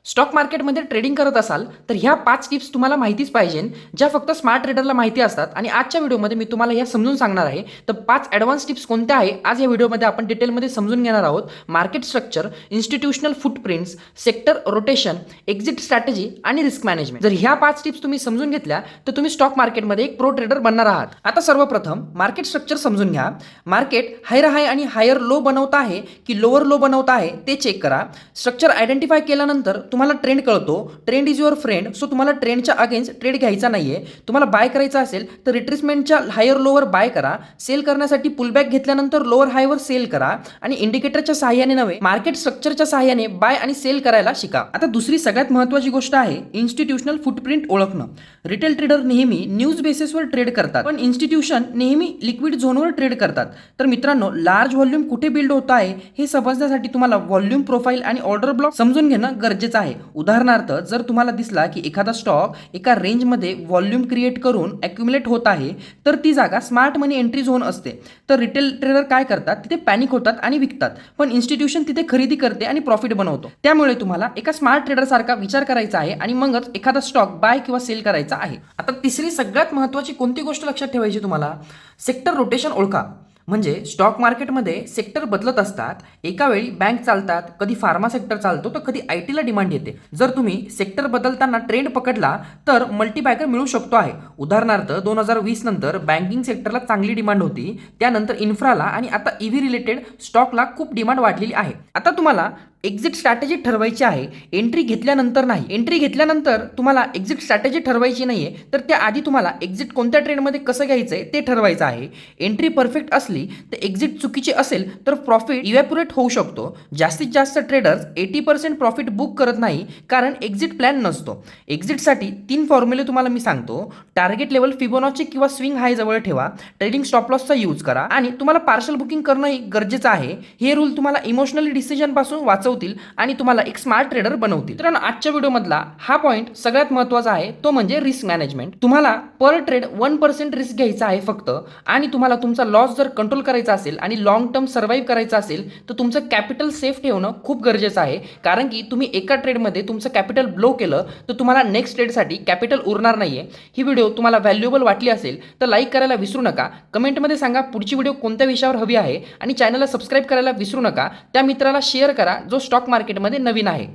Stock मार्केटमध्ये trading करत असाल तर ह्या 5 टिप्स तुम्हाला माहितीच पाहिजे, ज्या फक्त स्मार्ट ट्रेडरला माहिती असतात. आणि आजच्या व्हिडिओमध्ये मी तुम्हाला ह्या समजून सांगणार आहे. तर 5 ॲडव्हान्स टिप्स कोणत्या आहे आज या व्हिडिओमध्ये आपण डिटेलमध्ये समजून घेणार आहोत. Market structure, institutional footprints, sector rotation, exit strategy आणि रिस्क मॅनेजमेंट. जर ह्या 5 टिप्स तुम्ही समजून घेतल्या तर तुम्ही स्टॉक मार्केटमध्ये एक प्रो ट्रेडर बनणार आहात. आता सर्वप्रथम मार्केट स्ट्रक्चर समजून घ्या. मार्केट हायर हाय आणि हायर लो बनवत आहे की लोअर लो बनवत आहे ते चेक करा. स्ट्रक्चर आयडेंटिफाय केल्यानंतर तुम्हाला ट्रेंड कळतो. Trend is your friend. So तुम्हाला ट्रेंडच्या अगेन्स्ट ट्रेड घ्यायचा नाहीये. तुम्हाला बाय करायचा असेल तर रिट्रेसमेंटच्या हायर लोवर बाय करा. सेल करण्यासाठी पुलबॅक घेतल्यानंतर लोअर हायवर सेल करा आणि इंडिकेटरच्या सहाय्याने नव्हे, मार्केट स्ट्रक्चरच्या सहाय्याने बाय आणि सेल करायला शिका. आता दुसरी सगळ्यात महत्त्वाची गोष्ट आहे इन्स्टिट्यूशनल फुटप्रिंट ओळखणं. रिटेल ट्रेडर नेहमी न्यूज बेसिसवर ट्रेड करतात, पण इन्स्टिट्यूशन नेहमी लिक्विड झोनवर ट्रेड करतात. तर मित्रांनो, लार्ज व्हॉल्यूम कुठे बिल्ड होत आहे हे समजण्यासाठी तुम्हाला व्हॉल्यूम प्रोफाईल आणि ऑर्डर ब्लॉक समजून घेणं गरजेचं आहे. उदाहरणार्थ, जर तुम्हाला दिसला की एखादा स्टॉक एका रेंजमध्ये व्हॉल्यूम क्रिएट करून ॲक्युमुलेट होत आहे तर ती जागा स्मार्ट मनी एंट्री झोन असते. तर रिटेल ट्रेडर काय करतात, तिथे पॅनिक होतात आणि विकतात, पण इन्स्टिट्यूशन तिथे खरेदी करते आणि प्रॉफिट बनवतो. त्यामुळे तुम्हाला एका स्मार्ट ट्रेडर सारखा विचार करायचा आहे आणि मगच एखादा स्टॉक बाय किंवा सेल करायचा आहे. आता तिसरी सगळ्यात महत्त्वाची कोणती गोष्ट लक्षात ठेवायची तुम्हाला, सेक्टर रोटेशन ओळखा. म्हणजे स्टॉक मार्केटमध्ये सेक्टर बदलत असतात. एका वेळी बँक चालतात, कधी फार्मा सेक्टर चालतो तर कधी आयटीला डिमांड येते. जर तुम्ही सेक्टर बदलताना ट्रेंड पकडला तर मल्टीबॅगर मिळू शकतो आहे. उदाहरणार्थ 2020 नंतर बँकिंग सेक्टरला चांगली डिमांड होती, त्यानंतर इन्फ्राला आणि आता ईव्ही रिलेटेड स्टॉकला खूप डिमांड वाढलेली आहे. आता तुम्हाला एक्झिट स्ट्रॅटेजी ठरवायची आहे, एंट्री घेतल्यानंतर नाही. एंट्री घेतल्यानंतर तुम्हाला एक्झिट स्ट्रॅटेजी ठरवायची नाहीये, तर त्याआधी तुम्हाला एक्झिट कोणत्या ट्रेडमध्ये कसं घ्यायचंय ते ठरवायचं आहे. एंट्री परफेक्ट असली तर एक्झिट चुकीची असेल तर प्रॉफिट इव्हॅपोरेट होऊ शकतो. जास्तीत जास्त ट्रेडर्स 80% प्रॉफिट बुक करत नाही कारण एक्झिट प्लॅन नसतो. एक्झिटसाठी 3 फॉर्म्युले तुम्हाला मी सांगतो. टार्गेट लेवल फिबोनाची किंवा स्विंग हाय जवळ ठेवा. ट्रेडिंग स्टॉप लॉसचा यूज करा आणि तुम्हाला पार्शल बुकिंग करणंही गरजेचं आहे. हे रूल तुम्हाला इमोशनली डिसिजन पासून वाचवतील आणि तुम्हाला एक स्मार्ट ट्रेडर बनवतील. तर आजच्या व्हिडिओमधला हा पॉईंट सगळ्यात महत्त्वाचा आहे, तो म्हणजे रिस्क मॅनेजमेंट. तुम्हाला पर ट्रेड 1% रिस्क घ्यायचा आहे फक्त. आणि तुम्हाला तुमचा लॉस जर कंट्रोल करायचा असेल आणि लॉंग टर्म सर्व्हाइव्ह करायचं असेल तर तुमचं कॅपिटल सेफ ठेवणं खूप गरजेचं आहे. कारण की तुम्ही एका ट्रेडमध्ये तुमचं कॅपिटल ब्लो केलं तर तुम्हाला नेक्स्ट ट्रेडसाठी कॅपिटल उरणार नाहीये. ही व्हिडिओ तुम्हाला व्हॅल्युएबल वाटली असेल तर लाईक करायला विसरू नका. कमेंटमध्ये सांगा पुढची व्हिडिओ कोणत्या विषयावर हवी आहे आणि चॅनलला सबस्क्राईब करायला विसरू नका. त्या मित्राला शेअर करा जो स्टॉक मार्केटमध्ये नवीन आहे.